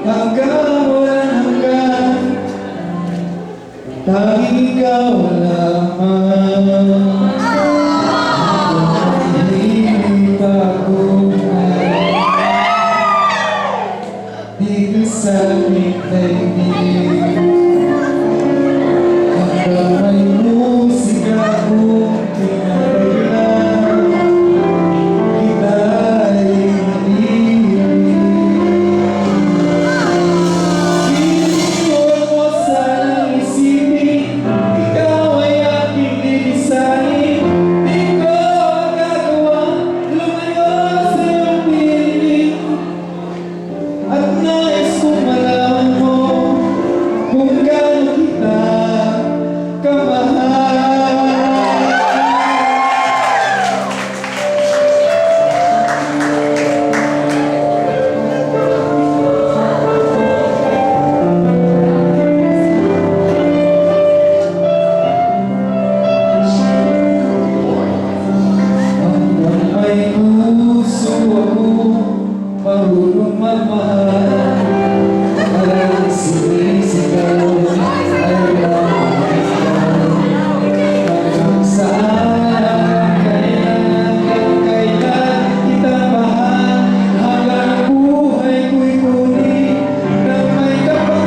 hanggang walang hanggan, tanging ikaw lamang. Hindi pag-umay dito sa aming daigdig, hanggang may musika kong pinataglan, kita ay naiibig. Iniwan mo sanang isipin, ikaw ay aking lilisanin. Di ko magagawang lumayo sa iyong piling, at nais kong malaman mo kung gaano kita kamahal. Hanggang may puso ako marunong magmahal, parang sinisigaw ay lamang hanggang saan, hanggang kailan kita mahal, hanggang buhay ko'y kunin ng may kapal.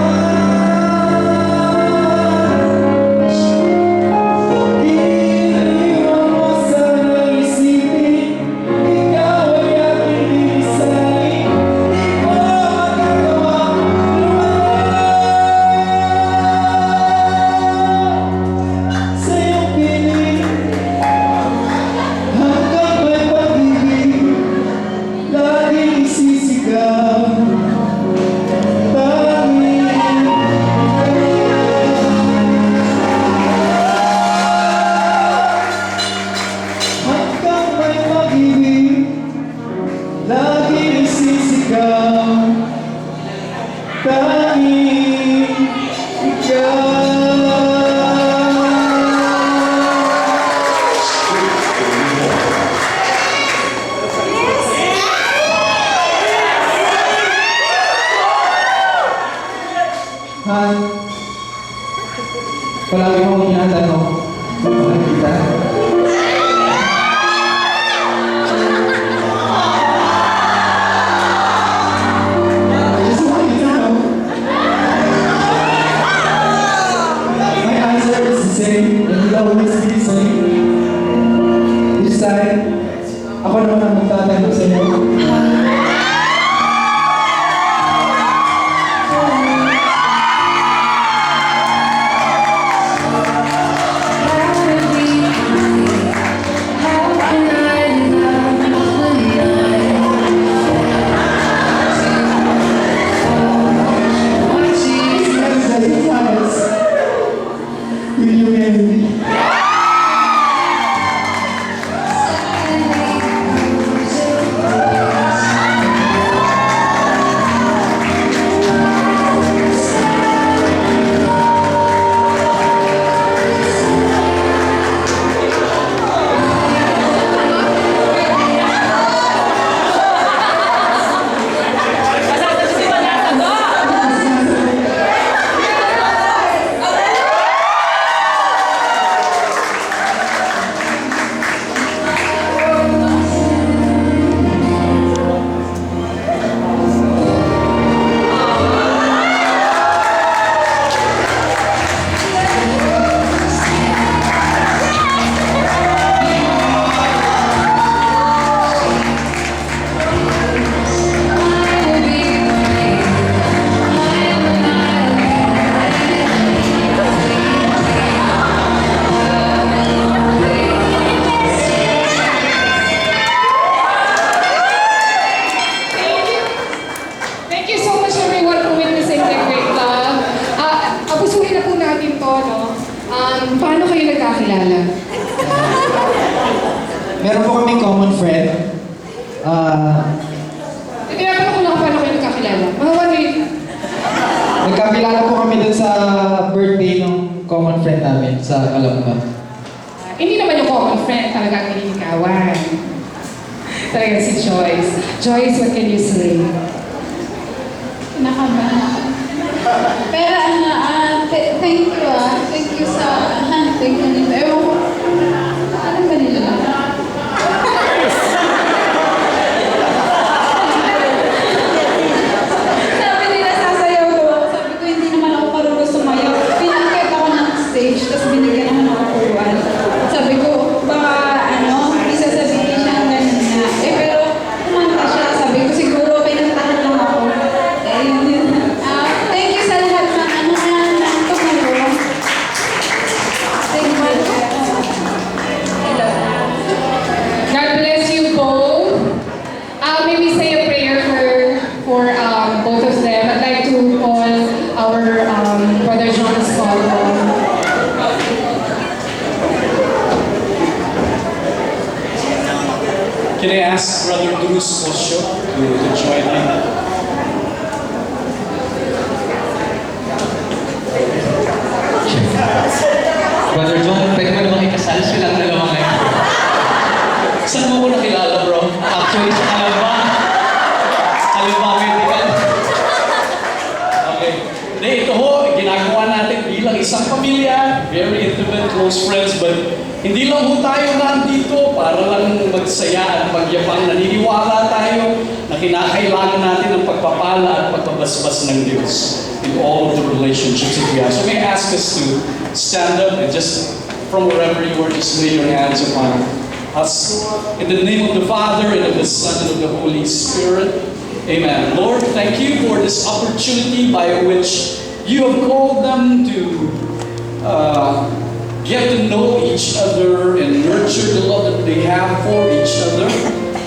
Iniwan mo sanang isipin, ikaw ay aking lilisanin. Di ko magagawang lumayo sa iyong piling, hanggang may pag-ibig laging isisigaw, tanging hanggang may pag-ibig laging isisigaw, tanging ikaw. Han, palagi mo akong tinatanong kung mahal kita. I just want you to know my answer is the same and will always be the same. This time, ako naman ang magtatanong sa iyo. Will you marry me? Paano kayo nagkakilala? Meron po kaming common friend. Tinatanong ko lang paano kayo nagkakilala. Mga one week. Nagkakilala po kami dun sa birthday ng common friend namin sa Calamba. Hindi naman yung common friend talaga ang nililigawan. Talaga si Joyce. Joyce, what can you say? Nakabahan ako. Pero thank you Thank you sa handling na nila. Ewan ko. Alam ba nila? Sabi nila sasayaw daw ako. Sabi ko hindi naman ako marunong sumayaw. Pinakita ako ng stage, tapos binigyan naman ako kuruan. Sabi ko, baka isa sabihin siya ang ganun na. Pero kumanta siya. Sabi ko siguro pinantahan lang ako. Yun. Thank you sa lahat ng tumulong. Thank you. Hello. God bless you both. May we say a prayer for both of them. I'd like to call our Brother John Scott. Can I ask Brother Bruce Osho to join me? Brother John, pwede mo namang ikasal silang dalawa ngayon. Saan mo ko nakilala, bro? Actually, sa Kalamba. Kalamba Medical. Okay. Hindi, ito ho, ginagawa natin bilang isang pamilya, very intimate, close friends, but hindi lang ho tayo nandito para lang magsaya at magyapang. Naniniwala tayo na kinakailangan natin ang pagpapala at pagpabasbas ng Diyos in all of the relationships that we have. So may I ask us to stand up and just from wherever you are, just lay your hands upon us. In the name of the Father, and of the Son, and of the Holy Spirit. Amen. Lord, thank you for this opportunity by which you have called them to get to know each other and nurture the love that they have for each other.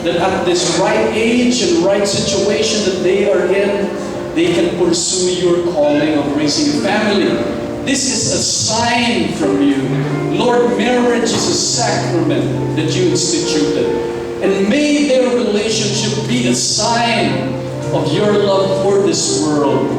That at this right age and right situation that they are in, they can pursue your calling of raising a family. This is a sign from you. Lord, marriage is a sacrament that you instituted. And may their relationship be a sign of your love for this world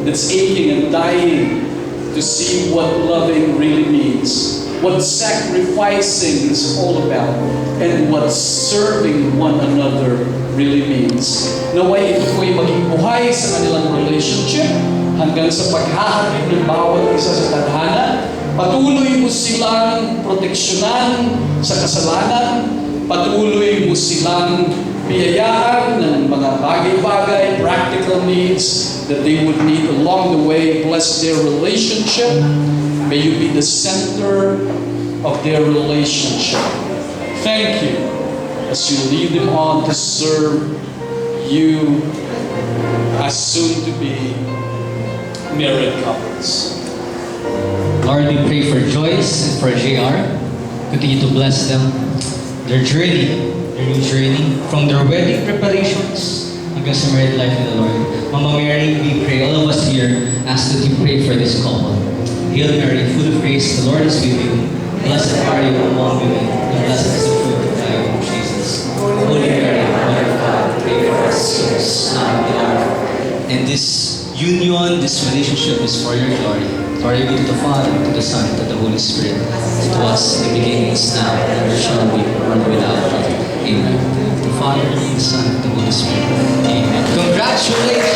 that's aching and dying to see what loving really means, what sacrificing is all about, and what serving one another really means. Naway ito po'y maging buhay sa kanilang relationship hanggang sa paghahatid ng bawat isa sa tadhana. Patuloy mo silang proteksyonan sa kasalanan. Patuloy mo silang biyayaan ng mga bagay-bagay, practical needs that they would need along the way. Bless their relationship. May you be the center of their relationship. Thank you as you lead them on to serve you as soon to be married couples. Lord, we pray for Joyce and for JR. Continue to bless them. Their journey, their new journey, from their wedding preparations hanggang sa married life in the Lord. Mama Mary, we pray, all of us here, ask that you pray for this couple. Hail Mary, full of grace, the Lord is with you. Blessed are you among women, and blessed is the fruit of thy womb, Jesus. Holy Mary, Mother of God, pray for us sinners, now and at the hour of our death. And this union, this relationship is for your glory. Glory be to the Father, to the Son, to the Holy Spirit. It was in the beginning, is now, and ever shall be, world without end. Amen. The Father, the Son, the Holy Spirit. Amen. Congratulations!